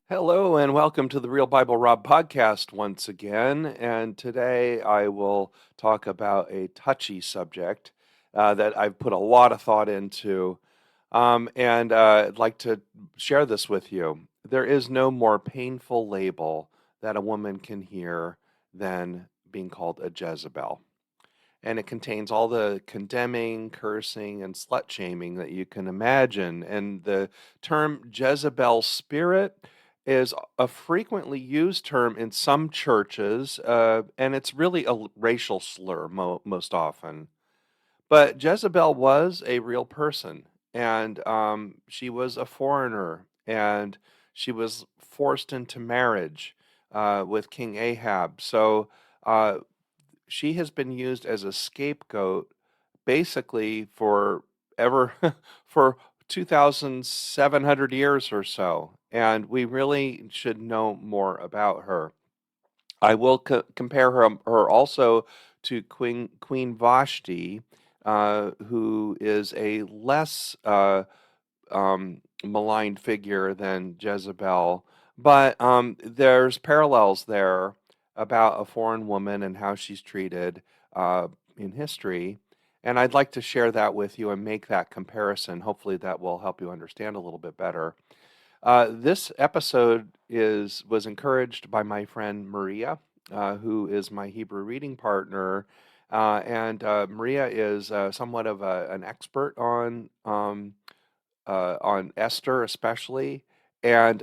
Hello and welcome to the Real Bible Rob podcast once again. And today I will talk about a touchy subject that I've put a lot of thought into. And I'd like to share this with you. There is no more painful label that a woman can hear than being called a Jezebel. And it contains all the condemning, cursing, and slut shaming that you can imagine. And the term Jezebel Spirit is a frequently used term in some churches, and it's really a racial slur most often. But Jezebel was a real person, and she was a foreigner, and she was forced into marriage with King Ahab. So uh, she has been used as a scapegoat basically for ever for 2,700 years or so. And we really should know more about her. I will compare her also to Queen Vashti, who is a less maligned figure than Jezebel, but there's parallels there about a foreign woman and how she's treated in history. And I'd like to share that with you and make that comparison. Hopefully, that will help you understand a little bit better. This episode was encouraged by my friend Maria, who is my Hebrew reading partner, and Maria is somewhat of an expert on Esther especially, and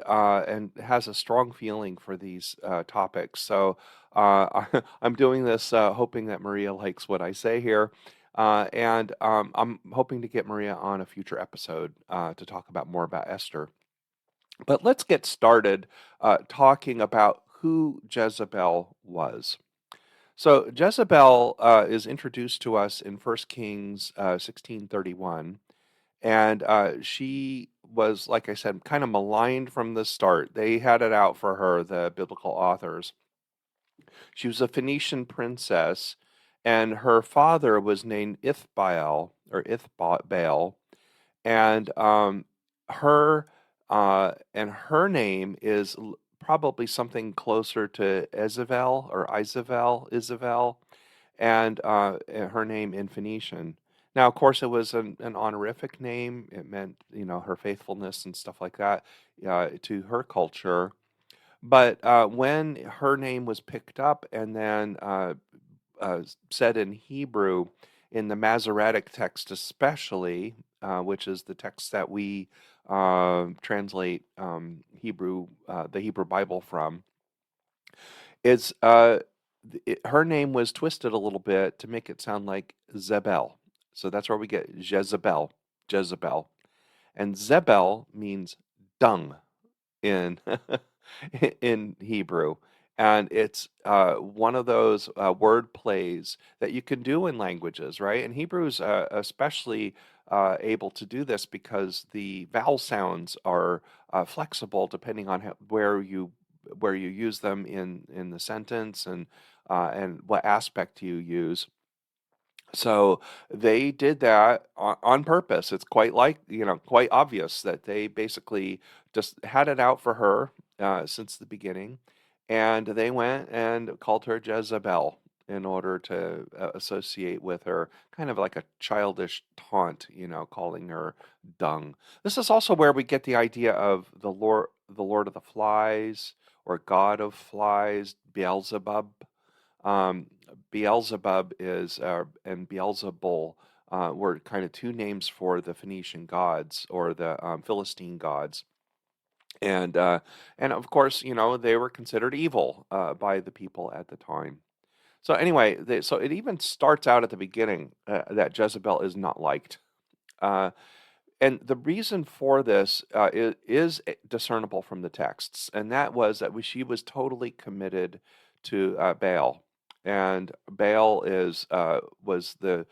has a strong feeling for these topics. So I'm doing this hoping that Maria likes what I say here. And I'm hoping to get Maria on a future episode to talk about more about Esther. But let's get started talking about who Jezebel was. So Jezebel is introduced to us in 1 Kings 16:31, and she was, like I said, kind of maligned from the start. They had it out for her, the biblical authors. She was a Phoenician princess, and her father was named Ithbaal or Ithbaal, and her her name is probably something closer to Ezebel or Isabel, and her name in Phoenician. Now, of course, it was an honorific name. It meant, her faithfulness and stuff like that to her culture. But when her name was picked up and then said in Hebrew, in the Masoretic text especially, which is the text that we translate the Hebrew Bible from, is her name was twisted a little bit to make it sound like Zebel. So that's where we get Jezebel. And Zebel means dung in in Hebrew. And it's one of those word plays that you can do in languages, right? And Hebrew's especially able to do this because the vowel sounds are flexible depending on where you use them in the sentence and what aspect you use. So they did that on purpose. It's quite obvious that they basically just had it out for her since the beginning, and they went and called her Jezebel in order to associate with her, kind of like a childish taunt, calling her dung. This is also where we get the idea of the Lord of the Flies, or God of Flies, Beelzebub. Um, Beelzebub and Beelzebul were kind of two names for the Phoenician gods, or the Philistine gods. And of course, they were considered evil by the people at the time. So anyway, so it even starts out at the beginning that Jezebel is not liked. Uh, and the reason for this is discernible from the texts, and that was that she was totally committed to Baal, and Baal was the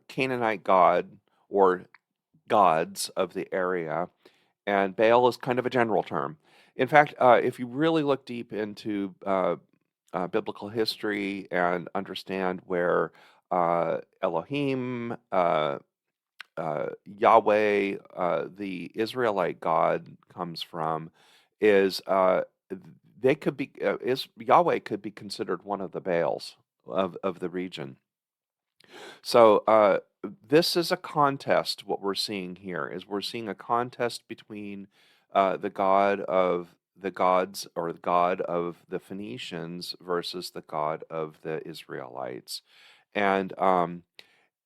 Canaanite god, or gods of the area, and Baal is kind of a general term. In fact, if you really look deep into biblical history and understand where Elohim, Yahweh, the Israelite God, comes from, is they could be is Yahweh could be considered one of the Baals of the region. So this is a contest. What we're seeing here is we're seeing a contest between the god of the gods, or the god of the Phoenicians versus the god of the Israelites. And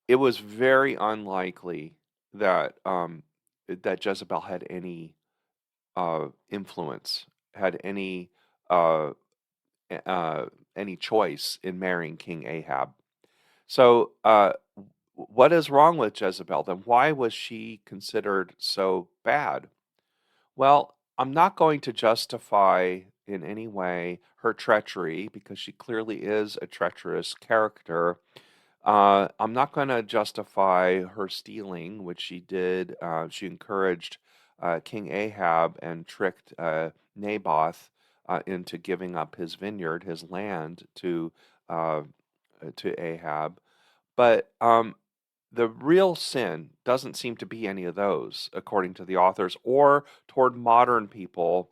it was very unlikely that that Jezebel had any influence, had uh, uh, any choice in marrying King Ahab. So, what is wrong with Jezebel then? Why was she considered so bad? Well, I'm not going to justify in any way her treachery, because she clearly is a treacherous character. I'm not going to justify her stealing, which she did. She encouraged King Ahab and tricked Naboth into giving up his vineyard, his land, to Ahab. But the real sin doesn't seem to be any of those, according to the authors, or toward modern people,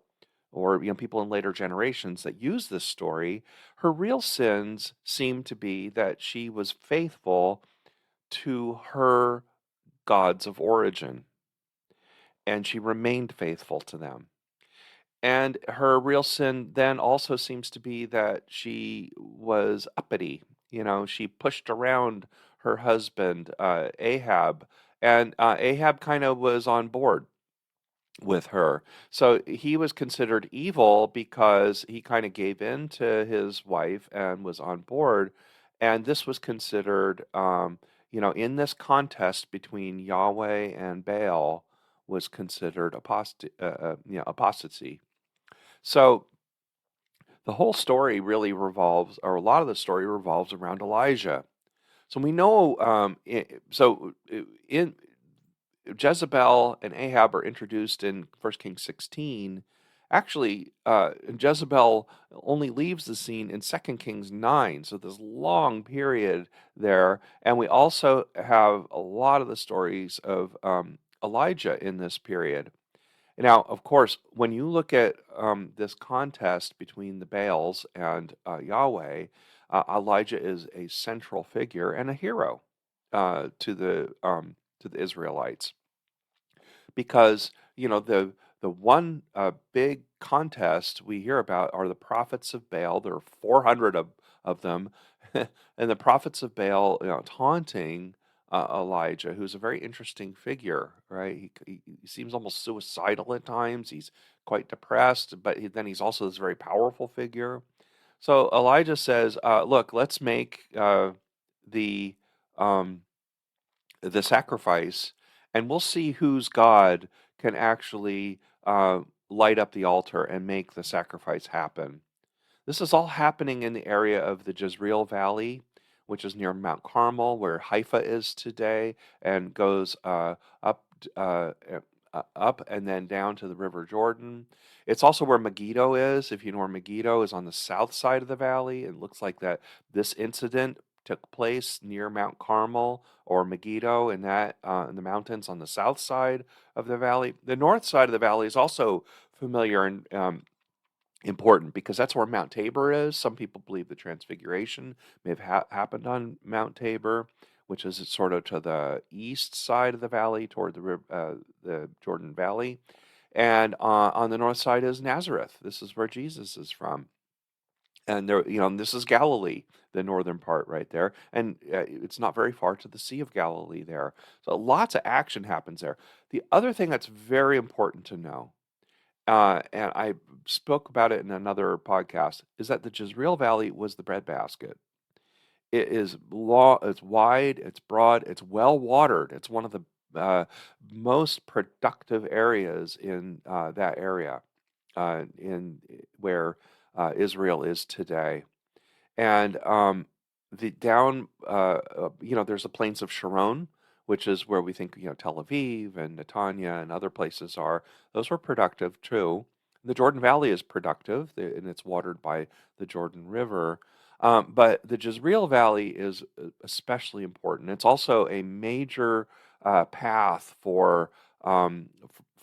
or people in later generations that use this story. Her real sins seem to be that she was faithful to her gods of origin, and she remained faithful to them. And her real sin then also seems to be that she was uppity. She pushed around her husband, Ahab, and Ahab kind of was on board with her. So he was considered evil because he kind of gave in to his wife and was on board. And this was considered, in this contest between Yahweh and Baal, was considered apostasy. So the whole story really revolves, or a lot of the story revolves around Elijah. So we know, in Jezebel and Ahab are introduced in 1 Kings 16. Actually, Jezebel only leaves the scene in 2 Kings 9, so this long period there. And we also have a lot of the stories of Elijah in this period. Now, of course, when you look at this contest between the Baals and Yahweh, Elijah is a central figure and a hero to the Israelites, because the one big contest we hear about are the prophets of Baal. There are 400 of them, and the prophets of Baal, taunting Elijah, who's a very interesting figure, right? He seems almost suicidal at times. He's quite depressed, but then he's also this very powerful figure. So Elijah says, "Look, let's make the um, the sacrifice, and we'll see whose God can actually light up the altar and make the sacrifice happen." This is all happening in the area of the Jezreel Valley, which is near Mount Carmel, where Haifa is today, and goes up and then down to the River Jordan. It's also where Megiddo is. If you know where Megiddo is, on the south side of the valley. It looks like that this incident took place near Mount Carmel or Megiddo, in the mountains on the south side of the valley. The north side of the valley is also familiar and important, because that's where Mount Tabor is. Some people believe the Transfiguration may have happened on Mount Tabor, which is sort of to the east side of the valley toward the Jordan Valley. And on the north side is Nazareth. This is where Jesus is from. And there, this is Galilee, the northern part right there. And it's not very far to the Sea of Galilee there. So lots of action happens there. The other thing that's very important to know, and I spoke about it in another podcast, is that the Jezreel Valley was the breadbasket. It is it's wide, it's broad, it's well watered. It's one of the most productive areas in that area, in where Israel is today. And the down, there's the plains of Sharon, which is where we think Tel Aviv and Netanya and other places are. Those were productive too. The Jordan Valley is productive, and it's watered by the Jordan River. But the Jezreel Valley is especially important. It's also a major path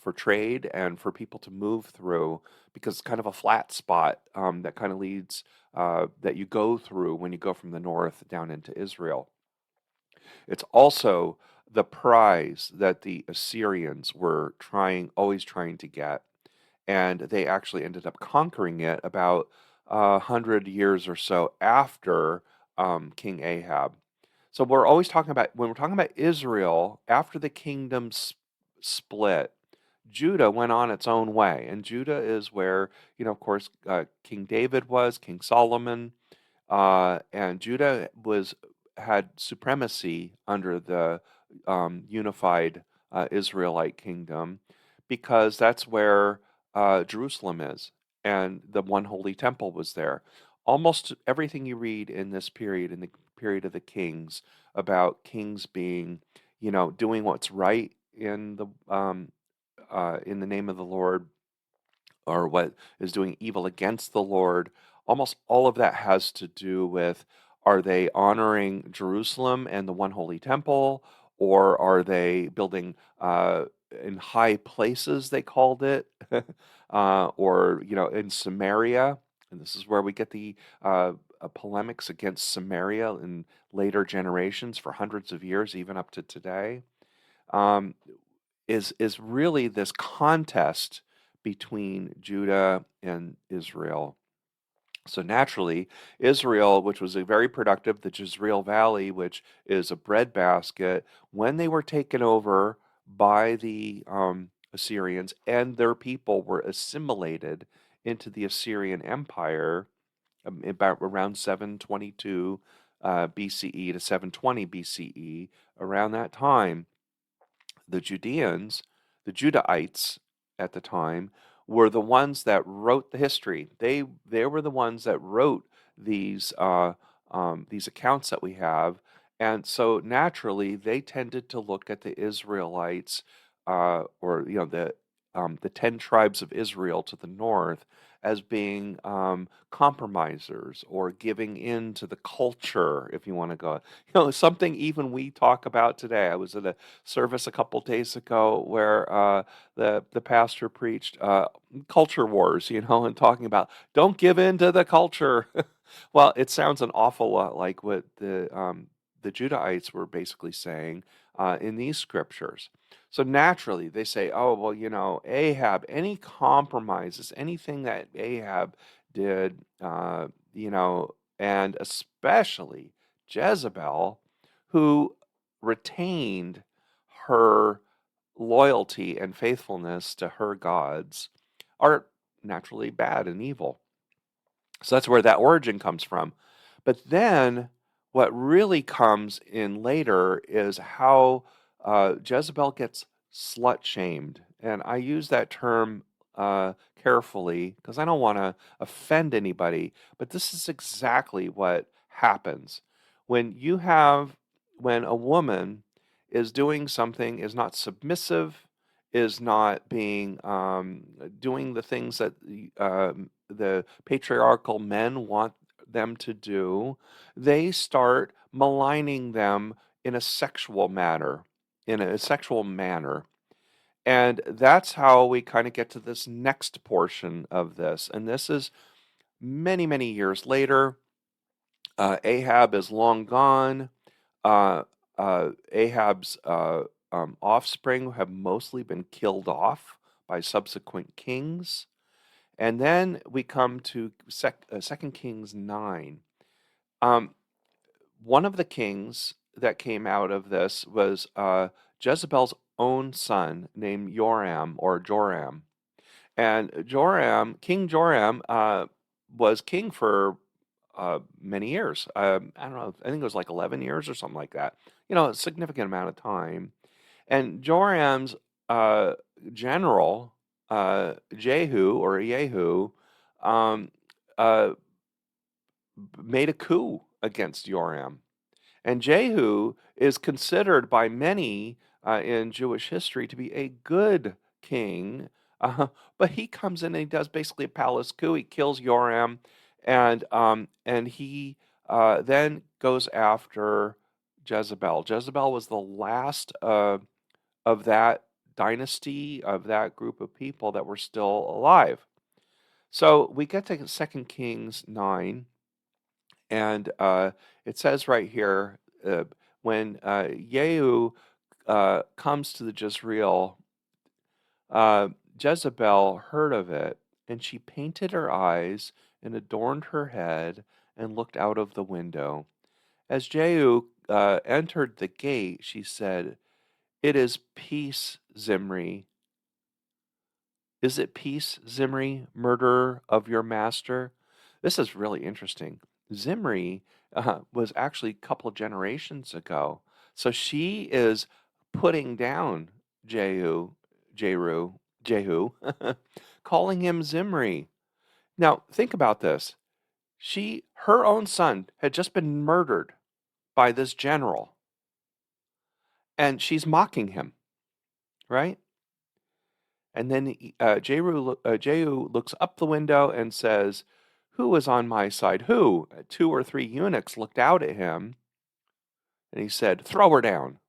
for trade and for people to move through, because it's kind of a flat spot that kind of leads that you go through when you go from the north down into Israel. It's also the prize that the Assyrians were always trying to get, and they actually ended up conquering it about 100 years or so after King Ahab. So we're always talking about, when we're talking about Israel, after the kingdoms split, Judah went on its own way, and Judah is where, of course, King David was, King Solomon, and Judah had supremacy under the unified Israelite kingdom, because that's where Jerusalem is, and the one holy temple was there. Almost everything you read in this period, in the period of the kings, about kings being, doing what's right in the name of the Lord, or what is doing evil against the Lord, almost all of that has to do with, are they honoring Jerusalem and the one holy temple, or are they building in high places, they called it, or, in Samaria. And this is where we get the polemics against Samaria in later generations for hundreds of years, even up to today. Um, is really this contest between Judah and Israel. So naturally, Israel, which was a very productive, the Jezreel Valley, which is a breadbasket, when they were taken over by the Assyrians and their people were assimilated into the Assyrian Empire, about around 722 BCE to 720 BCE, around that time, the Judeans, the Judahites at the time, were the ones that wrote the history. They were the ones that wrote these accounts that we have, and so naturally they tended to look at the Israelites, or the 10 tribes of Israel to the north, as being compromisers or giving in to the culture, if you want to go. Something even we talk about today. I was at a service a couple days ago where the pastor preached culture wars, and talking about, don't give in to the culture. Well, it sounds an awful lot like what the Judahites were basically saying in these scriptures. So naturally, they say, oh, well, Ahab, any compromises, anything that Ahab did, and especially Jezebel, who retained her loyalty and faithfulness to her gods, are naturally bad and evil. So that's where that origin comes from. But then what really comes in later is how Jezebel gets slut shamed. And I use that term carefully because I don't want to offend anybody, but this is exactly what happens. When you have, when a woman is doing something, is not submissive, is not being, doing the things that the patriarchal men want them to do, they start maligning them in a sexual manner, And that's how we kind of get to this next portion of this. And this is many, many years later. Ahab is long gone. Ahab's offspring have mostly been killed off by subsequent kings. And then we come to 2 Kings 9. Um, One of the kings that came out of this was Jezebel's own son named Joram, or Joram. And King Joram, was king for many years. I don't know, I think it was like 11 years or something like that. A significant amount of time. And Joram's uh, general, Jehu, um, uh, made a coup against Joram. And Jehu is considered by many in Jewish history to be a good king, uh, but he comes in and he does basically a palace coup. He kills Joram, and he then goes after Jezebel. Jezebel was the last of that dynasty of that group of people that were still alive. So we get to 2 Kings 9, and it says right here, when Jehu comes to the Jezreel, uh, Jezebel heard of it, and she painted her eyes and adorned her head and looked out of the window. As Jehu entered the gate, she said, "It is peace, Zimri. Is it peace, Zimri, murderer of your master?" This is really interesting. Zimri was actually a couple of generations ago. So she is putting down Jehu, calling him Zimri. Now, think about this. Her own son had just been murdered by this general, and she's mocking him, right? And then Jehu looks up the window and says, "Who is on my side? Who?" 2 or 3 eunuchs looked out at him, and he said, "Throw her down."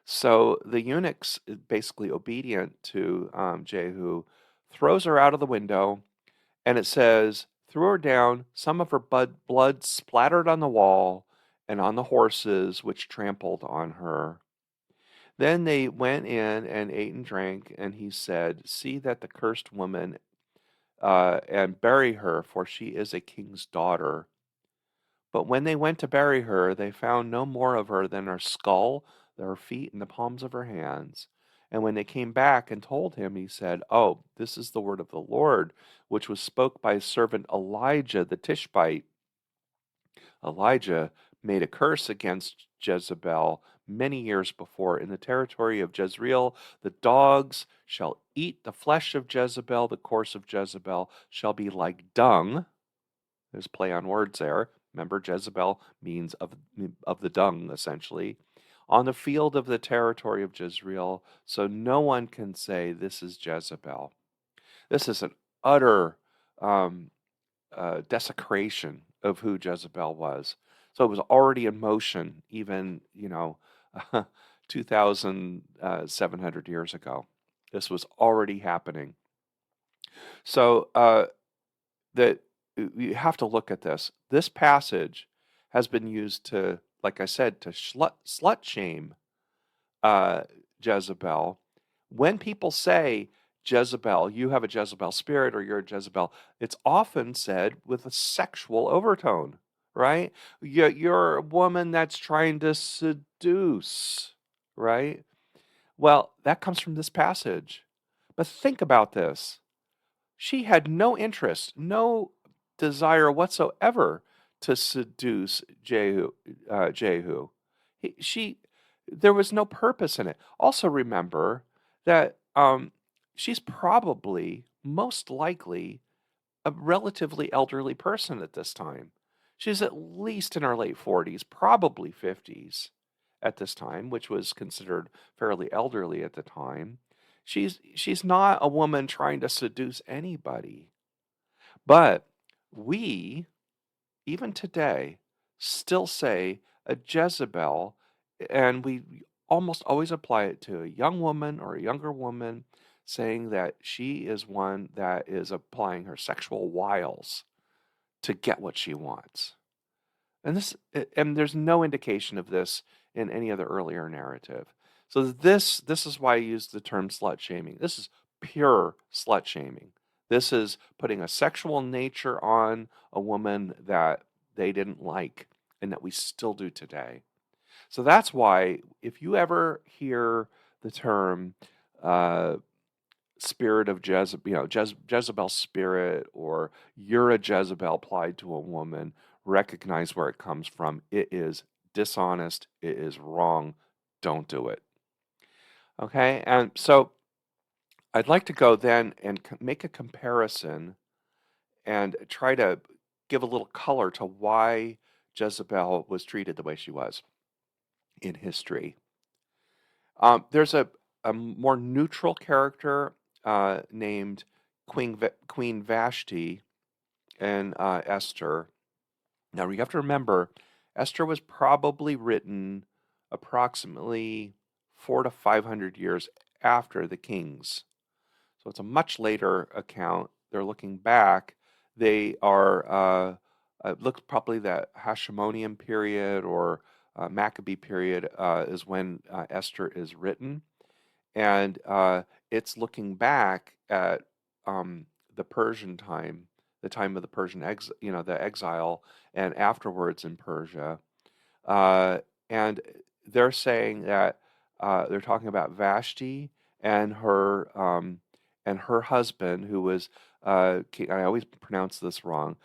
So the eunuchs, basically obedient to Jehu, throws her out of the window, and it says, "Threw her down. Some of her blood splattered on the wall and on the horses which trampled on her." Then they went in and ate and drank, and he said, "See that the cursed woman, and bury her, for she is a king's daughter." But when they went to bury her, they found no more of her than her skull, her feet, and the palms of her hands. And when they came back and told him, he said, "Oh, this is the word of the Lord, which was spoke by his servant Elijah the Tishbite." Elijah made a curse against Jezebel many years before. In the territory of Jezreel, the dogs shall eat the flesh of Jezebel, the corpse of Jezebel shall be like dung. There's play on words there. Remember, Jezebel means of the dung, essentially. On the field of the territory of Jezreel, so no one can say this is Jezebel. This is an utter desecration of who Jezebel was. So it was already in motion, even 2,700 years ago. This was already happening. So that you have to look at this. This passage has been used to, like I said, to slut shame Jezebel. When people say Jezebel, you have a Jezebel spirit, or you're a Jezebel, it's often said with a sexual overtone, right? You're a woman that's trying to seduce, right? Well, that comes from this passage. But think about this. She had no interest, no desire whatsoever to seduce Jehu. There was no purpose in it. Also, remember that she's probably, most likely, a relatively elderly person at this time. She's at least in her late 40s, probably 50s at this time, which was considered fairly elderly at the time. She's not a woman trying to seduce anybody. But we, even today, still say a Jezebel, and we almost always apply it to a young woman or a younger woman, saying that she is one that is applying her sexual wiles to get what she wants. And there's no indication of this in any of the earlier narrative. So this is why I use the term slut shaming. This is pure slut shaming. This is putting a sexual nature on a woman that they didn't like and that we still do today. So that's why if you ever hear the term spirit of Jezebel, Jezebel spirit, or you're a Jezebel applied to a woman, recognize where it comes from. It is dishonest. It is wrong. Don't do it. Okay, and so I'd like to go then and make a comparison and try to give a little color to why Jezebel was treated the way she was in history. There's a more neutral character named Queen Vashti and Esther. Now you have to remember, Esther was probably written approximately 400 to 500 years after the kings. So it's a much later account. They're looking back. They are look probably the Hashemonian period or Maccabee period is when Esther is written, and it's looking back at the Persian time, the time of the Persian the exile, and afterwards in Persia. Uh, and they're saying that they're talking about Vashti and her husband, who was King, I always pronounce this wrong,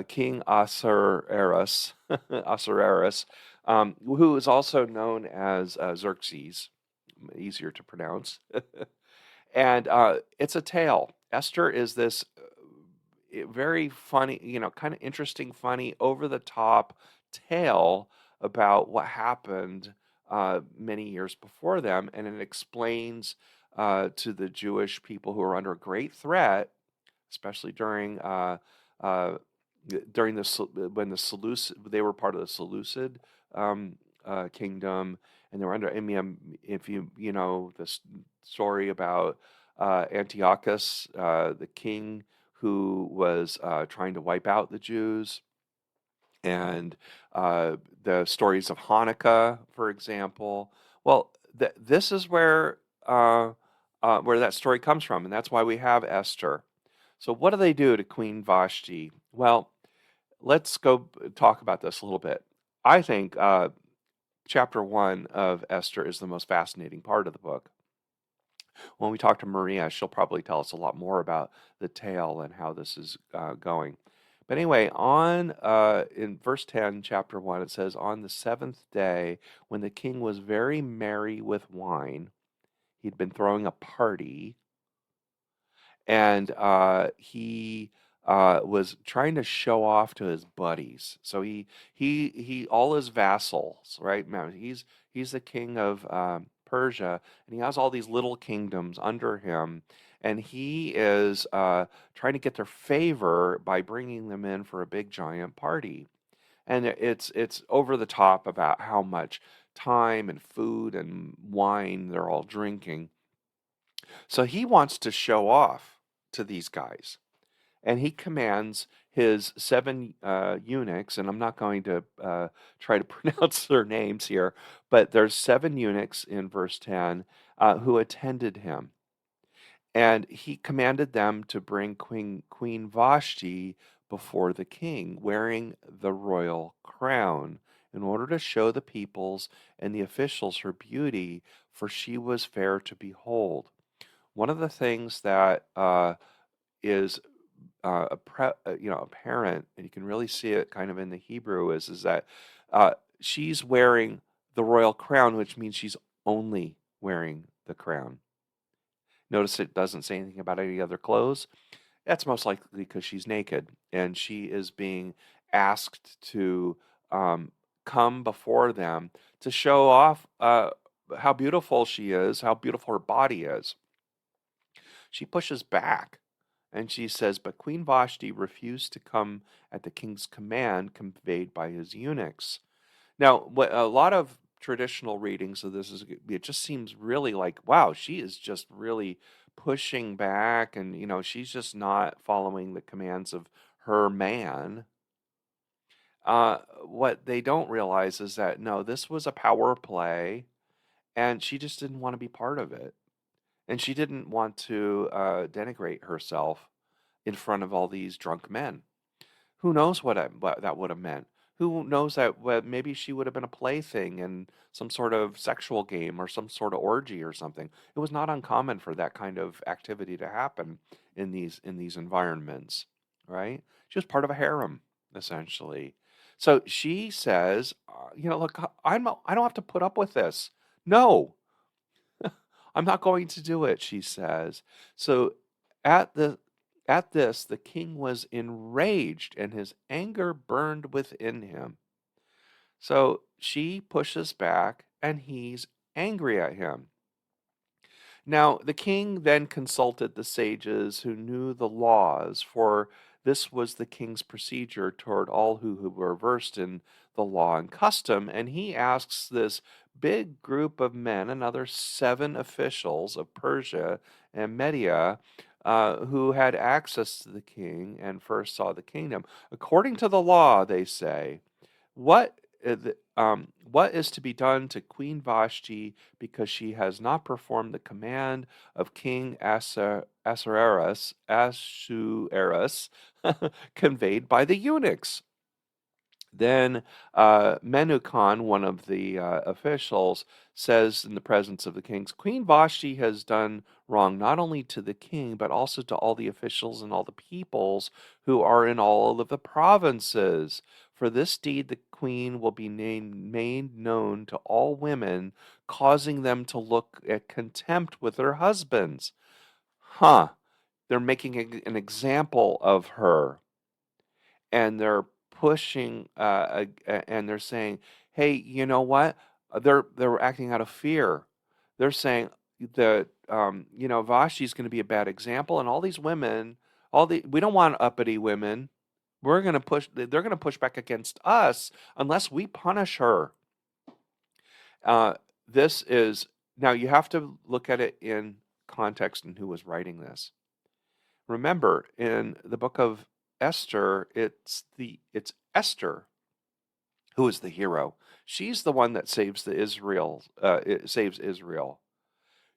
King Ahasuerus, Ahasuerus, who is also known as Xerxes, easier to pronounce. And it's a tale. Esther is this very funny, kind of interesting, funny, over the top tale about what happened many years before them, and it explains to the Jewish people who are under great threat, especially uh, during when the Seleucid, they were part of the Seleucid kingdom, and they were under. I mean, if you know the story about Antiochus, the king who was trying to wipe out the Jews, and the stories of Hanukkah, for example. Well, this is where that story comes from, and that's why we have Esther. So, what do they do to Queen Vashti? Well, let's go talk about this a little bit. I think chapter 1 of Esther is the most fascinating part of the book. When we talk to Maria, she'll probably tell us a lot more about the tale and how this is going. But anyway, on in verse 10, chapter 1, it says, "On the seventh day, when the king was very merry with wine," he'd been throwing a party, and he was trying to show off to his buddies. So he all his vassals, right? Now he's the king of Persia, and he has all these little kingdoms under him, and he is trying to get their favor by bringing them in for a big giant party. And it's over the top about how much time and food and wine they're all drinking. So he wants to show off to these guys, and he commands his seven eunuchs, and I'm not going to try to pronounce their names here, but there's seven eunuchs in verse 10 who attended him. And he commanded them to bring Queen Vashti before the king, wearing the royal crown, in order to show the peoples and the officials her beauty, for she was fair to behold. One of the things that is apparent, and you can really see it kind of in the Hebrew, is that she's wearing the royal crown, which means she's only wearing the crown. Notice it doesn't say anything about any other clothes. That's most likely because she's naked, and she is being asked to come before them to show off how beautiful she is, how beautiful her body is. She pushes back, and she says, "But Queen Vashti refused to come at the king's command conveyed by his eunuchs." Now, what a lot of traditional readings of this is, it just seems really like, wow, she is just really pushing back, and she's just not following the commands of her man. What they don't realize is that no, this was a power play, and she just didn't want to be part of it, and she didn't want to denigrate herself in front of all these drunk men. Who knows what that would have meant? Who knows that maybe she would have been a plaything in some sort of sexual game or some sort of orgy or something. It was not uncommon for that kind of activity to happen in these environments, right? She was part of a harem, essentially. So she says, look, I don't have to put up with this. No, I'm not going to do it, she says. So at the at this, the king was enraged, and his anger burned within him. So she pushes back, and he's angry at him. Now, the king then consulted the sages who knew the laws, for this was the king's procedure toward all who were versed in the law and custom. And he asks this big group of men, another 7 officials of Persia and Media, who had access to the king and first saw the kingdom. According to the law, they say, what is to be done to Queen Vashti because she has not performed the command of King Ahasuerus conveyed by the eunuchs? Then Menucan, one of the officials, says in the presence of the kings, Queen Vashti has done wrong not only to the king, but also to all the officials and all the peoples who are in all of the provinces. For this deed, the queen will be made known to all women, causing them to look at contempt with their husbands. Huh. They're making an example of her, and they're pushing and they're saying, "Hey, you know what? They're acting out of fear. They're saying that Vashti's going to be a bad example, and all these women, we don't want uppity women. We're going to push. They're going to push back against us unless we punish her." This is now you have to look at it in context and who was writing this. Remember, in the book of Esther, it's Esther who is the hero. She's the one that saves saves Israel.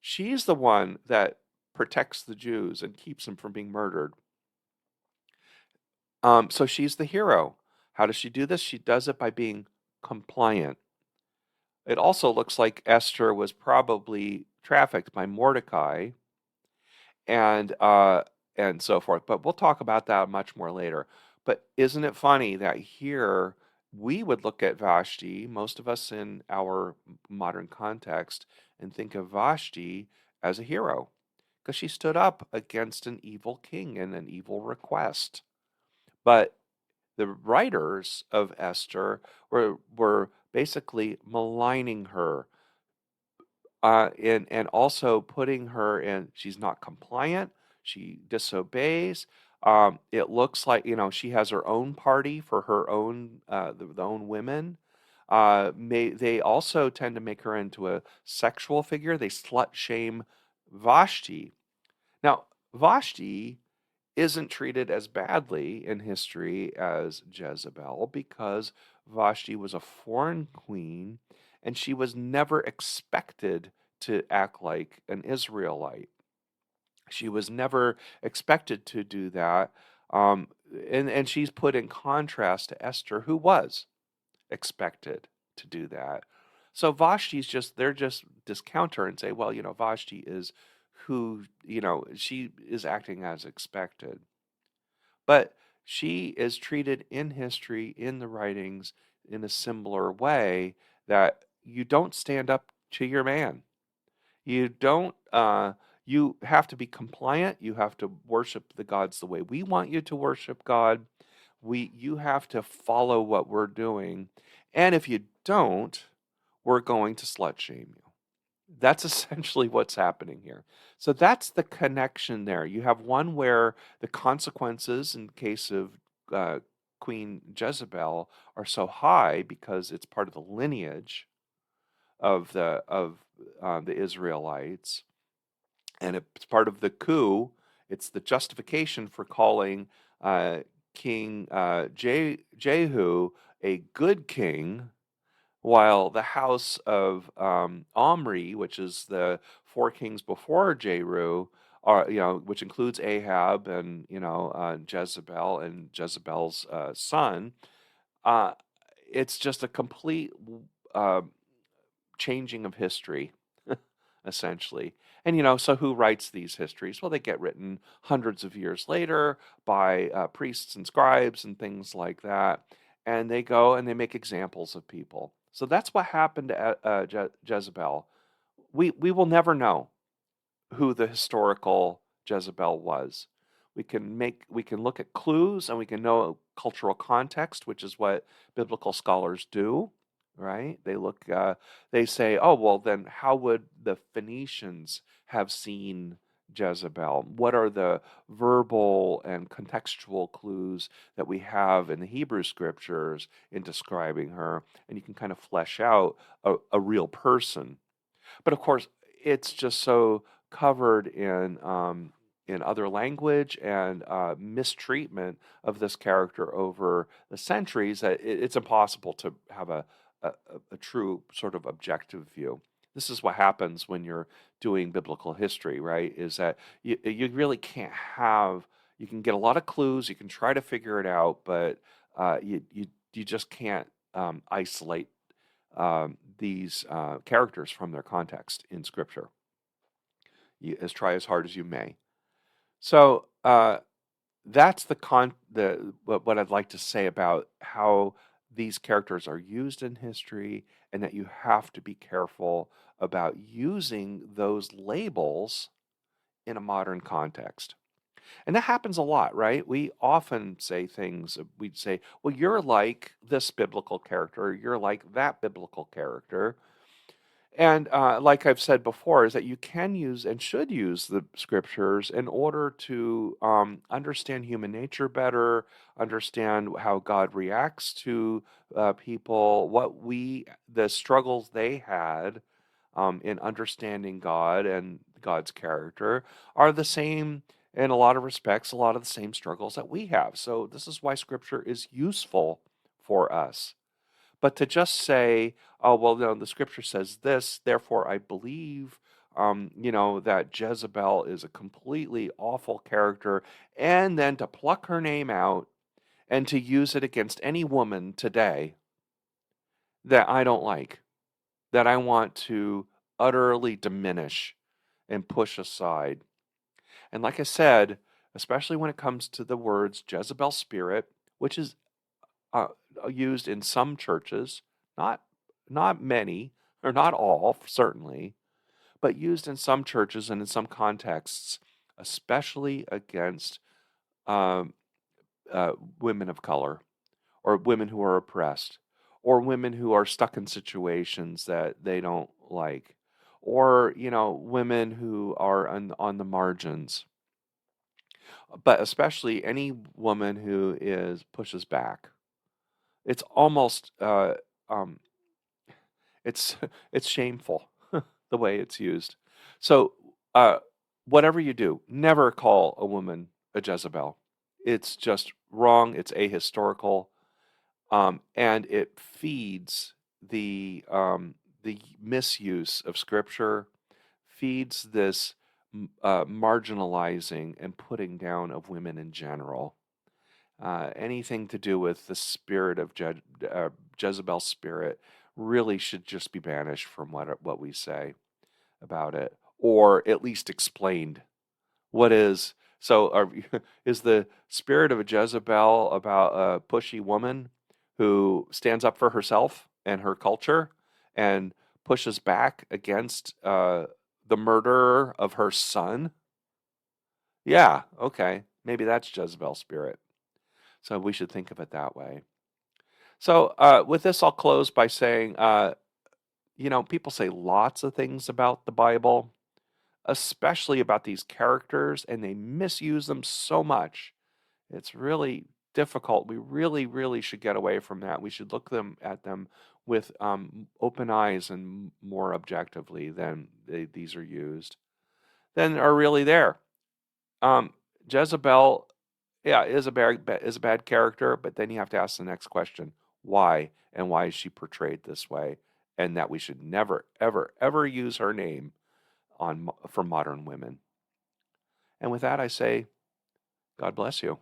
She's the one that protects the Jews and keeps them from being murdered. So she's the hero. How does she do this? She does it by being compliant. It also looks like Esther was probably trafficked by Mordecai, and so forth. But we'll talk about that much more later. But isn't it funny that here we would look at Vashti, most of us in our modern context, and think of Vashti as a hero because she stood up against an evil king and an evil request. But the writers of Esther were basically maligning her, and also putting her in, she's not compliant, she disobeys. It looks like, she has her own party for her own, the own women. They also tend to make her into a sexual figure. They slut shame Vashti. Now, Vashti isn't treated as badly in history as Jezebel because Vashti was a foreign queen and she was never expected to act like an Israelite. She was never expected to do that. Um, and she's put in contrast to Esther, who was expected to do that. So they're just discount her and say, well, Vashti is who, she is acting as expected. But she is treated in history, in the writings, in a similar way that you don't stand up to your man. You don't, you have to be compliant. You have to worship the gods the way we want you to worship God. You have to follow what we're doing. And if you don't, we're going to slut shame you. That's essentially what's happening here. So that's the connection there. You have one where the consequences in case of uh, Queen Jezebel are so high because it's part of the lineage of the Israelites, and it's part of the coup. It's the justification for calling King Jehu a good king, while the house of Omri, which is the 4 kings before Jehu, which includes Ahab and Jezebel and Jezebel's son, uh, it's just a complete uh, changing of history, essentially. And so who writes these histories? Well, they get written hundreds of years later by priests and scribes and things like that, and they go and they make examples of people. So that's what happened to Jezebel. We will never know who the historical Jezebel was. We can look at clues and we can know cultural context, which is what biblical scholars do, right? They say, oh well, then how would the Phoenicians have seen Jezebel? What are the verbal and contextual clues that we have in the Hebrew scriptures in describing her? And you can kind of flesh out a real person. But of course, it's just so covered in other language and mistreatment of this character over the centuries that it's impossible to have a, a true sort of objective view. This is what happens when you're doing biblical history, right? Is that you really can't have, you can get a lot of clues, you can try to figure it out, but you just can't isolate these characters from their context in Scripture. Try as hard as you may. So that's what I'd like to say about how these characters are used in history, and that you have to be careful about using those labels in a modern context. And that happens a lot, right? We often say things, we'd say, well, you're like this biblical character, you're like that biblical character. And like I've said before, is that you can use and should use the scriptures in order to understand human nature better, understand how God reacts to people, the struggles they had in understanding God and God's character are the same in a lot of respects, a lot of the same struggles that we have. So this is why scripture is useful for us. But to just say, oh, well, no, the scripture says this, therefore I believe, that Jezebel is a completely awful character, and then to pluck her name out and to use it against any woman today that I don't like, that I want to utterly diminish and push aside. And like I said, especially when it comes to the words Jezebel Spirit, which is uh, used in some churches, not not many, or not all, certainly, but used in some churches and in some contexts, especially against um, women of color, or women who are oppressed, or women who are stuck in situations that they don't like, or women who are on the margins, but especially any woman who is pushes back. It's almost um, it's it's shameful the way it's used. So uh, whatever you do, never call a woman a Jezebel. It's just wrong. It's ahistorical, and it feeds the misuse of Scripture, feeds this marginalizing and putting down of women in general. Anything to do with the spirit of Jezebel spirit really should just be banished from what we say about it, or at least explained. What is so? Is the spirit of a Jezebel about a pushy woman who stands up for herself and her culture and pushes back against the murderer of her son? Yeah, okay, maybe that's Jezebel spirit. So we should think of it that way. So with this, I'll close by saying, people say lots of things about the Bible, especially about these characters, and they misuse them so much. It's really difficult. We really, really should get away from that. We should look at them with open eyes and more objectively than these are used. Then are really there. Jezebel, yeah, is a bad character, but then you have to ask the next question: why, and why is she portrayed this way? And that we should never, ever, ever use her name for modern women. And with that, I say, God bless you.